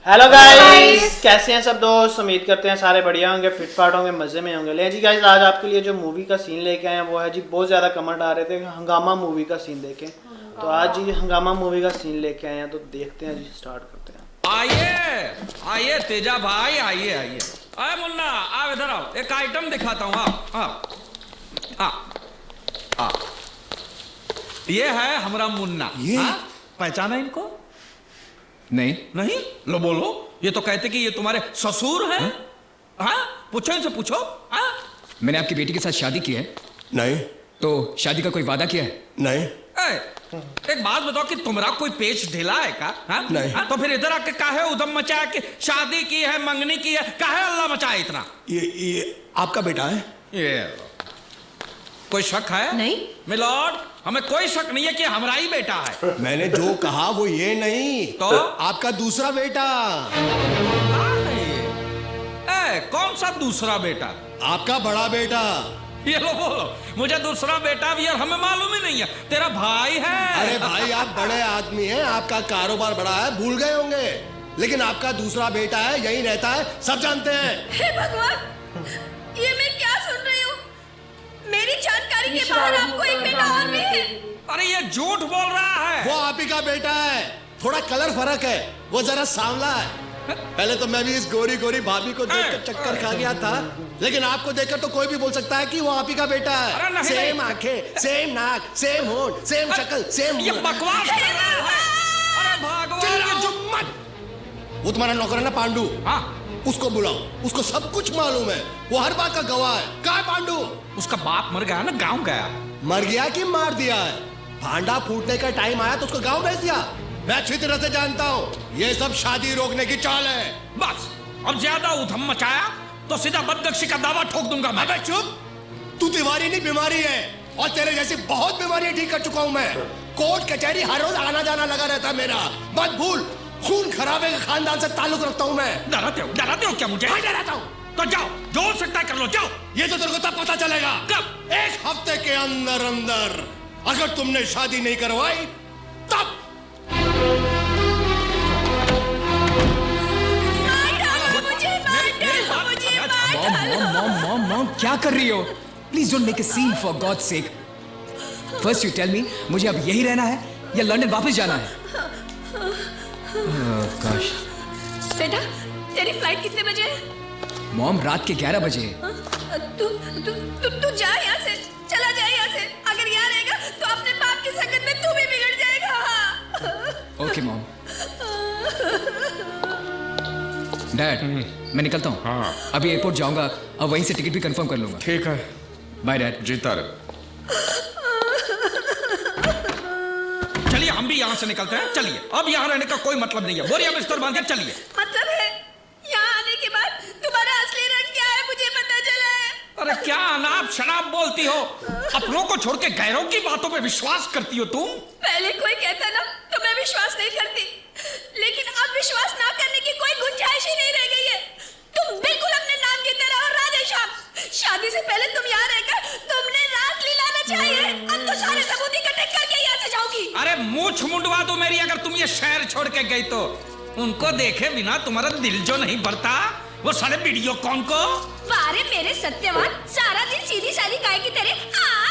Hello guys, कैसे हैं सब दोस्त। उम्मीद करते हैं सारे बढ़िया होंगे, फिट फाट होंगे, मज़े में होंगे। ले जी गाइस, आज आपके लिए जो मूवी का सीन लेके आए हैं वो है जी, बहुत ज़्यादा कमेंट आ रहे थे हंगामा मूवी का सीन देखें, तो आज जी हंगामा मूवी का सीन लेके आए हैं, तो देखते हैं जी, स्टार्ट करते हैं। आइए आइए तेजा भाई, आइए आइए। अरे मुन्ना आओ, इधर आओ, एक आइटम दिखाता हूँ। आओ आओ आओ आओ। ये है हमारा मुन्ना। ये पहचाना इनको? नहीं। नहीं? लो बोलो। ये तो कहते कि ये तुम्हारे ससुर हैं। हाँ, पूछो इनसे, पूछो। हाँ, मैंने आपकी बेटी के साथ शादी की है। नहीं तो शादी का कोई वादा किया है? नहीं एक बात बताओ कि तुम्हारा कोई पेच ढीला है का? हाँ? नहीं। हाँ? तो फिर इधर आके काहे उधम मचाया कि शादी की है, मंगनी की है, काहे अल्लाह मचाया इतना? ये आपका बेटा है? ये कोई शक है? नहीं। मिलॉर्ड, हमें कोई शक नहीं है कि हमारा ही बेटा है। मैंने जो कहा वो ये नहीं, तो? आपका दूसरा बेटा। कौन सा दूसरा बेटा? आपका बड़ा बेटा। ये लो बोलो, मुझे दूसरा बेटा भी है, हमें मालूम ही नहीं है। तेरा भाई है। अरे भाई, आप बड़े आदमी हैं, आपका कारोबार बड़ा है, भूल गए होंगे। लेकिन आपका दूसरा बेटा है, यही रहता है, सब जानते हैं। हे भगवान, ये मैं क्या सुन रही हूँ? मेरी जानकारी के बाहर आपको एक बेटा और भी है? अरे ये झूठ बोल रहा है। वो आप ही का बेटा है, थोड़ा कलर फर्क है, वो जरा सांवला है। पहले तो मैं भी इस गोरी गोरी भाभी को देखकर चक्कर खा गया था, लेकिन आपको देखकर तो कोई भी बोल सकता है कि वो आप ही का बेटा अरे है। नहीं, सेम आंखें, सेम नाक, सेम होंठ, सेम शक्ल, सेम ये बकवास कर रहा है। अरे भगवान, ये जो मत। वो तुम्हारा नौकर है ना पांडु, हाँ, उसको बुलाओ, उसको सब कुछ मालूम है, वो हर बात का गवाह है। कहाँ है पांडु? उसका बाप मर गया ना, गांव गया। मर गया कि मार दिया है? भांडा फूटने का टाइम आया तो उसको गांव भेज दिया। मैं अच्छी तरह से जानता हूँ, ये सब शादी रोकने की चाल है। बस, अब ज्यादा उधम मचाया तो सीधा बदनक्षी का दावा ठोक दूंगा मैं। अबे चुप, तू दीवारी नहीं बीमारी है, और तेरे जैसी बहुत बीमारियां ठीक कर चुका हूं मैं। कोर्ट कचहरी हर रोज आना जाना लगा रहता है मेरा। मत भूल, खून खराबे के खानदान से ताल्लुक रखता हूं मैं। डराते हो क्या मुझे? हाँ, डराता हूं। तो जाओ, जो हो सकता है कर लो, जाओ। ये तो तेरे को तब पता चलेगा। कब? एक हफ्ते के अंदर अंदर, अगर तुमने शादी नहीं करवाई तब। मॉम, क्या कर रही हो? Please don't make a scene for God sake. First you tell me, मुझे अब यही रहना है या लंदन वापस जाना है? काश। बेटा, तेरी फ्लाइट कितने बजे है? मॉम, रात के 11 बजे। तू तू तू तू जा यहाँ से, चला जा यहाँ से। अगर यहाँ रहेगा तो अपने बाप की संगत में तू भी बिगड़ जाएगा। Okay mom. डैड, मैं निकलता हूँ। हाँ। अभी एयरपोर्ट जाऊंगा और वहीं से टिकट भी कंफर्म कर लूंगा। ठीक है, बाय डैड। जीता रहे। चलिए, हम भी यहाँ से निकलते हैं। चलिए, अब यहाँ रहने का कोई मतलब नहीं है। बोरिया बिस्तर बांध के चलिए। मतलब है, यहाँ आने के बाद तुम्हारा असली रंग क्या है मुझे पता चला है। अरे क्या अनाप शनाप बोलती हो? अपनों को छोड़ के गैरों की बातों पे विश्वास करती हो तुम? पहले कोई कहता ना तो मैं विश्वास नहीं करती, लेकिन अब विश्वास ना करने की कोई गुंजाइश ही नहीं रह गई है। तुम बिल्कुल अपने नाम की तरह हो राधे श्याम। शादी से पहले तुम यहाँ रहकर तुमने रास लीला चाहिए, अब तो सारे सबूत इकट्ठे करके यहाँ से जाओगी। अरे मूछ मुंडवा दो मेरी, अगर तुम ये शहर छोड़ के गई तो। उनको देखे बिना तुम्हारा दिल जो नहीं भरता, वो साले वीडियो कौन को। बारे मेरे सत्यवान, सारा दिन सीधी सादी गाय की तरह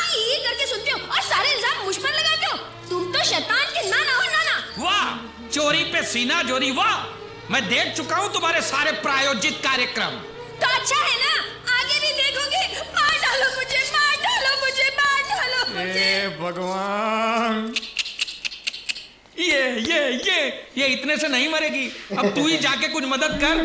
ई करके सुनते हो और सारे इल्जाम मुझ पर लगाते हो। तुम तो शैतान के नाना हो, नाना। वाह, चोरी पे सीना जोरी, वाह। मैं देख चुका हूँ तुम्हारे सारे प्रायोजित कार्यक्रम। तो अच्छा है ना, आगे भी देखोगे। मार डालो मुझे, मार डालो मुझे, मार डालो मुझे। भगवान, ये इतने से नहीं मरेगी। अब तू ही जाके कुछ मदद कर।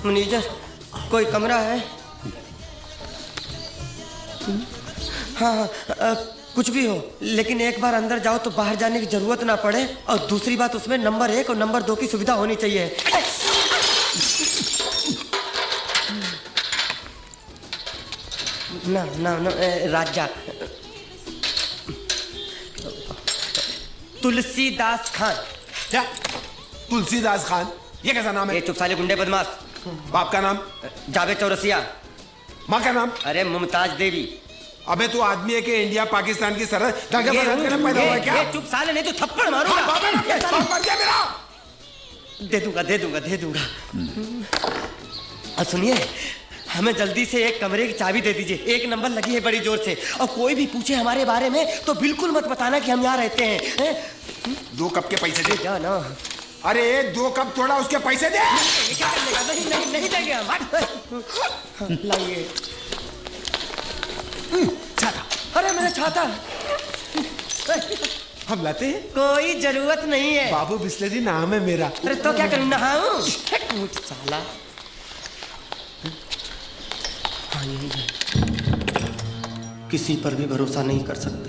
मैनेजर, कोई कमरा है? हाँ, कुछ भी हो, लेकिन एक बार अंदर जाओ तो बाहर जाने की जरूरत ना पड़े। और दूसरी बात, उसमें नंबर 1 और नंबर 2 की सुविधा होनी चाहिए। ना ना ना, राजा तुलसीदास खान। क्या? तुलसीदास खान? ये कैसा नाम है? ये चुप साले गुंडे बदमाश। बाप का नाम? जावेद चौरसिया। माँ का नाम? अरे मुमताज देवी। अबे तू आदमी है कि इंडिया पाकिस्तान की सरहद दंगे फसाद करने पैदा हुआ है क्या? ये चुप साले, नहीं तो थप्पड़ मारूंगा। बाप मर गया मेरा। दे दूंगा। और सुनिए, हमें जल्दी से एक कमरे की चाबी दे दीजिए। 1 नंबर लगी है बड़ी जोर से, और कोई भी पूछे हमारे बारे में तो बिल्कुल मत बताना कि हम यहाँ रहते हैं। 2 कप के पैसे दे। जा ना। अरे 2 कप थोड़ा, उसके पैसे दे। क्या करने का? नहीं देंगे हम। लाइए छाता। अरे मेरा छाता। हम लाते हैं। कोई जरूरत नहीं है। बाबू बिस्लरी नाम है मेरा। अरे तो क्या करूँ, नहाऊं? साला। हाँ, यही है। किसी पर भी भरोसा नहीं कर सकते,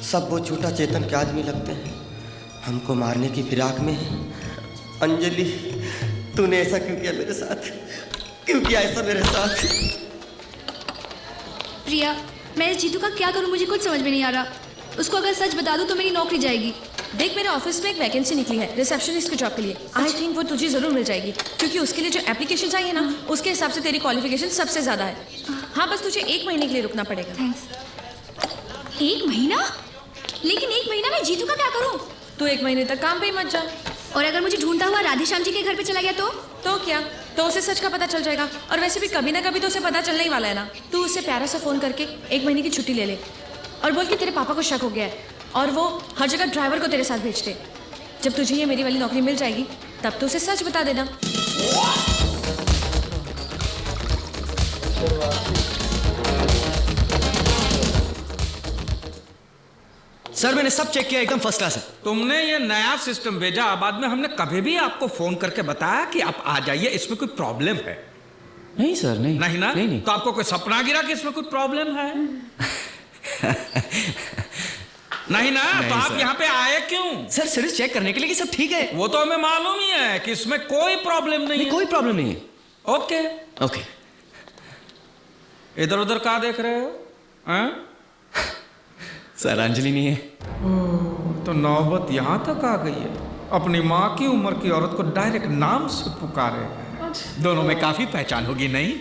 सब वो झूठा चेतन के आदमी लगते हैं। हमको मारने की फिराक में है। अंजलि, तूने ऐसा क्यों किया मेरे साथ? क्यों किया ऐसा मेरे साथ? प्रिया, मैं इस जीतू का क्या करूं, मुझे कुछ समझ में नहीं आ रहा। उसको अगर सच बता दूं तो मेरी नौकरी जाएगी। देख, मेरे ऑफिस में एक वैकेंसी निकली है रिसेप्शनिस्ट के जॉब के लिए। आई थिंक वो तुझे जरूर मिल जाएगी, क्योंकि उसके लिए जो एप्लीकेशन आई है ना, उसके हिसाब से तेरी क्वालिफिकेशन सबसे ज्यादा है। हाँ, बस तुझे 1 महीने के लिए रुकना पड़ेगा। थैंक्स। 1 महीना? लेकिन 1 महीना में जीतू का क्या करूं? तू 1 महीने तक काम पे ही मत जा। और अगर मुझे ढूंढता हुआ राधेश्याम जी के घर पे चला गया तो क्या? तो उसे सच का पता चल जाएगा, और वैसे भी कभी ना कभी तो उसे पता चलने ही वाला है ना। तू उससे प्यारा सा फोन करके 1 महीने की छुट्टी ले ले, और बोल कि तेरे पापा को शक हो गया है, और वो हर जगह ड्राइवर को तेरे साथ भेजते। जब तुझे ये मेरी वाली नौकरी मिल जाएगी, तब तो उसे सच बता देना। सर मैंने सब चेक किया, एकदम फर्स्ट क्लास है। तुमने ये नया सिस्टम भेजा, बाद में हमने कभी भी आपको फोन करके बताया कि आप आ जाइए, इसमें कोई प्रॉब्लम है? नहीं सर, नहीं नहीं ना? नहीं। तो आपको कोई सपना गिरा कि इसमें कोई प्रॉब्लम है? नहीं ना? तो आप यहाँ पे आए क्यों? सर सिर्फ चेक करने के लिए कि सब ठीक है। वो तो हमें मालूम ही है कि इसमें कोई प्रॉब्लम नहीं है। कोई प्रॉब्लम नहीं है। Okay okay. इधर उधर क्या देख रहे हो? सर अंजलि नहीं है। तो नौबत यहाँ तक आ गई है, अपनी माँ की उम्र की औरत को डायरेक्ट नाम से पुकारे। दोनों में काफी पहचान होगी, नहीं?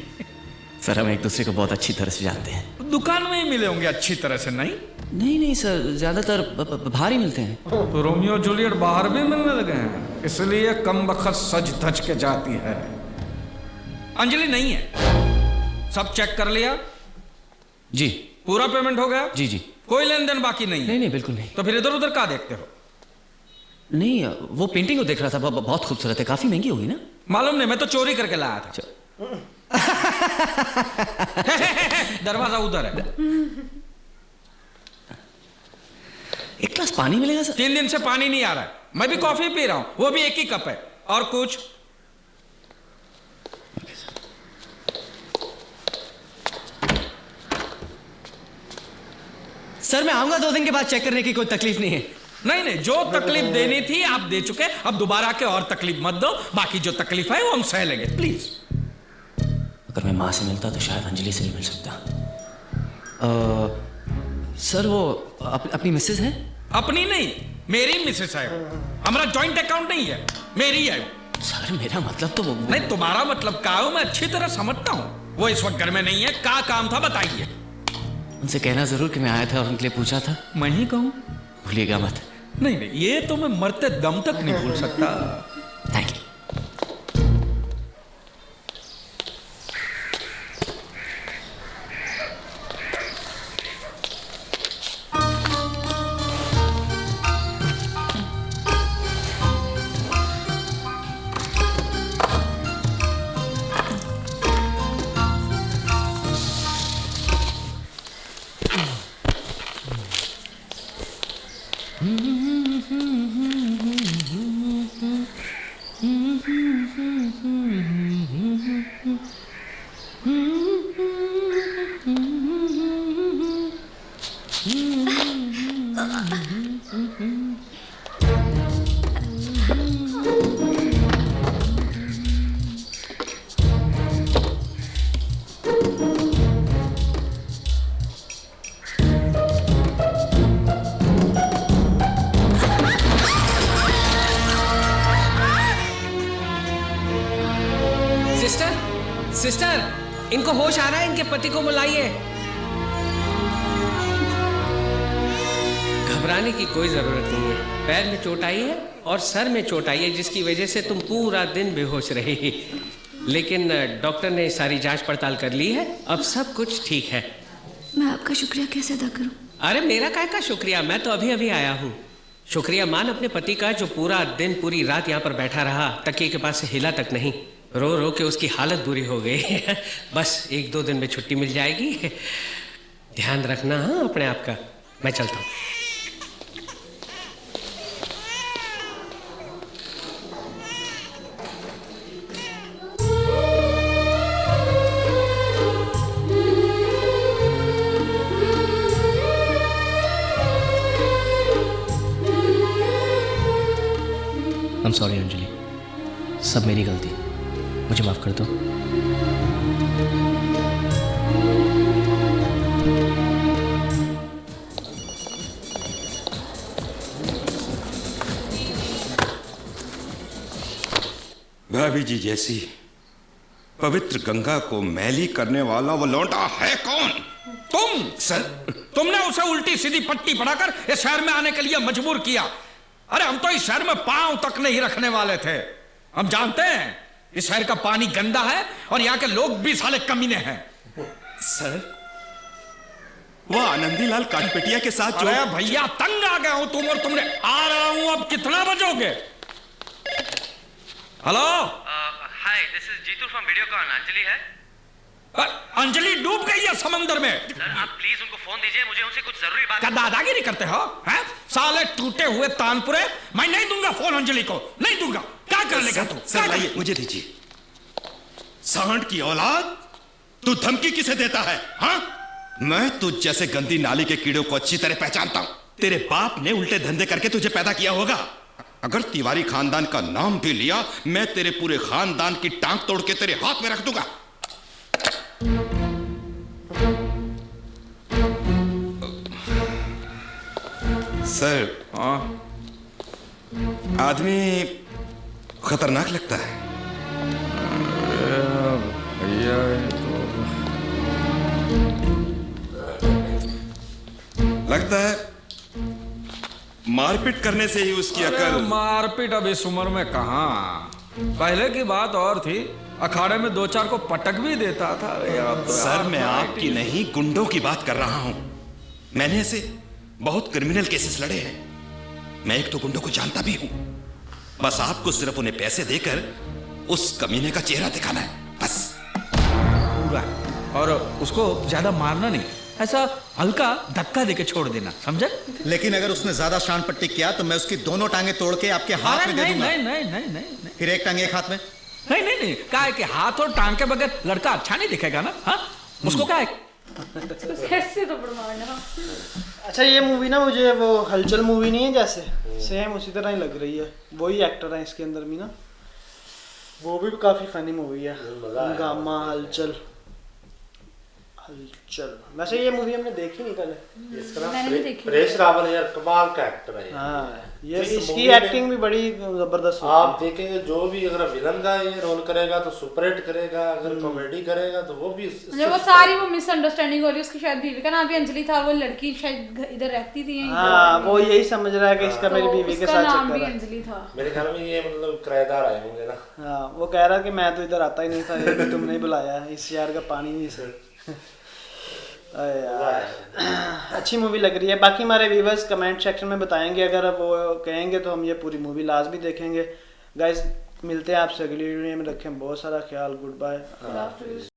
सर हम एक दूसरे को बहुत अच्छी तरह से जानते हैं। दुकान में ही मिले होंगे अच्छी तरह से, नहीं? नहीं सर, ज्यादातर बाहर ही मिलते हैं। तो रोमियो जूलियट बाहर भी मिलने लगे हैं, इसलिए कम बखत सज धज के जाती है। अंजलि नहीं है। सब चेक कर लिया? जी। पूरा पेमेंट हो गया? जी। कोई लेन देन बाकी नहीं है? नहीं बिल्कुल नहीं। तो फिर इधर उधर क्या देखते हो? नहीं, वो पेंटिंग को देख रहा था, बहुत खूबसूरत है, काफी महंगी होगी ना? मालूम नहीं, मैं तो चोरी करके लाया था। दरवाजा उधर है। एक ग्लास पानी मिलेगा सर? 3 दिन से पानी नहीं आ रहा है। मैं भी कॉफी पी रहा हूं, वो भी 1 ही कप है। और कुछ? सर मैं आऊंगा 2 दिन के बाद चेक करने की, कोई तकलीफ नहीं है। नहीं, जो तकलीफ देनी थी आप दे चुके, अब दोबारा के और तकलीफ मत दो। बाकी जो तकलीफ है वो हम सह लेंगे, प्लीज। अगर मैं माँ से मिलता तो शायद अंजलि से भी मिल सकता। सर वो अपनी मिसेज है? अपनी नहीं, मेरी मिसेस है। हमारा जॉइंट अकाउंट नहीं है, मेरी है। सर मेरा मतलब तो वो नहीं, तुम्हारा मतलब क्या हो मैं अच्छी तरह समझता हूँ। वो इस वक्त घर में नहीं है। क्या काम था बताइए? उनसे कहना जरूर कि मैं आया था और उनके लिए पूछा था। मैं ही कहूँ? भूलिएगा मत। नहीं, ये तो मैं मरते दम तक नहीं भूल सकता। Thank you. सिस्टर, सिस्टर, इनको होश आ रहा है, इनके पति को बुलाइए। घबराने की कोई जरूरत नहीं है। पैर में चोट आई है और सर में चोट आई है, जिसकी वजह से तुम पूरा दिन बेहोश रहे। लेकिन डॉक्टर ने सारी जांच पड़ताल कर ली है, अब सब कुछ ठीक है। मैं आपका शुक्रिया कैसे अदा करूं? अरे मेरा काय का शुक्रिया, मैं तो अभी अभी आया हूँ। शुक्रिया मान अपने पति का, जो पूरा दिन पूरी रात यहाँ पर बैठा रहा, तकिए के पास से हिला तक नहीं। रो रो के उसकी हालत बुरी हो गई। बस 1-2 दिन में छुट्टी मिल जाएगी। ध्यान रखना हाँ अपने आप का। मैं चलता हूँ। I'm sorry अंजलि, सब मेरी गलती, मुझे माफ कर दो। भाभी जी जैसी पवित्र गंगा को मैली करने वाला वो लौंडा है कौन? तुम सर, तुमने उसे उल्टी सीधी पट्टी पढ़ाकर इस शहर में आने के लिए मजबूर किया। अरे हम तो इस शहर में पांव तक नहीं रखने वाले थे। हम जानते हैं इस शहर का पानी गंदा है और यहाँ के लोग भी साले कमीने हैं। सर, वो आनंदी लाल काटपेटिया के साथ जो... अरे भैया तंग आ गया हूं तुम और तुमने। आ रहा हूं, अब कितना बजोगे? Hello, hi, this is Jitu from Videocon. Anjali है? अंजलि डूब गई है समंदर में। सर आप प्लीज उनको फोन दीजिए, मुझे उनसे कुछ जरूरी बात। क्या दादागिरी करते हो हैं? साले टूटे हुए तानपुरे। मैं नहीं दूंगा फोन अंजलि को, नहीं दूंगा। क्या कर लेगा तू? सर लाइए, मुझे दीजिए। सांड की औलाद, तू धमकी किसे देता है? हाँ, मैं तुझ जैसे गंदी नाली के कीड़ों को अच्छी तरह पहचानता हूं। तेरे बाप ने उल्टे धंधे करके तुझे पैदा किया होगा। अगर तिवारी खानदान का नाम भी लिया, मैं तेरे पूरे खानदान की टांग तोड़ के तेरे हाथ में रख दूंगा। सर, आदमी खतरनाक लगता है। भैया लगता है मारपीट करने से ही उसकी अकल... मारपीट अब इस उम्र में कहां? पहले की बात और थी, अखाड़े में 2-4 को पटक भी देता था। अब तो सर मैं आपकी नहीं, गुंडों की बात कर रहा हूं। मैंने ऐसे बहुत क्रिमिनल केसेस लड़े हैं। मैं एक तो गुंडों को जानता भी हूं। बस आपको सिर्फ उन्हें पैसे देकर उस कमीने का चेहरा दिखाना है, बस। पूरा, और उसको ज्यादा मारना नहीं, ऐसा हल्का धक्का देके छोड़ देना, समझे? लेकिन अगर उसने ज्यादा शान पट्टी किया तो मैं उसकी दोनों टांगे तोड़ के आपके हाथ में दे दूंगा। नहीं। फिर एक टांग एक हाथ में? नहीं। क्या है कि हाथ और टांग के बगैर लड़का अच्छा नहीं दिखेगा ना? हाँ, उसको क्या है? कैसे तो मारना। अच्छा ये मूवी ना मुझे वो हलचल मूवी नहीं है जैसे, सेम उसी तरह ही लग रही है। वही एक्टर है इसके अंदर भी ना, वो भी काफी फनी मूवी है। हंगामा, हलचल। वैसे ये मूवी हमने देखी नहीं कल। मैंने भी देखी। परेश रावल यार कमाल का एक्टर है। हाँ, ये इसकी एक्टिंग भी बड़ी जबरदस्त। आप देखेंगे जो भी अगर विलन का ये रोल करेगा तो सुपरहिट करेगा, अगर कॉमेडी करेगा तो वो भी। वो सारी वो मिसअंडरस्टैंडिंग हो रही है। उसकी शायद बीवी का नाम भी अंजलि था, वो लड़की शायद इधर रहती थी। हाँ, वो यही समझ रहा है कि इसका मेरी बीवी के साथ नाम भी चक्कर है। अंजलि था मेरे ख्याल में। ये मतलब किराएदार आए होंगे ना। हाँ, वो कह रहा कि मैं तो इधर आता ही नहीं था, ये भी तुमने ही बुलाया, इस यार का पानी नहीं सर। अच्छी मूवी लग रही है। बाकी हमारे व्यूवर्स कमेंट सेक्शन में बताएंगे, अगर वो कहेंगे तो हम ये पूरी मूवी लाजमी देखेंगे। गाइस मिलते हैं आपसे अगली वीडियो में। रखें बहुत सारा ख्याल। Good bye.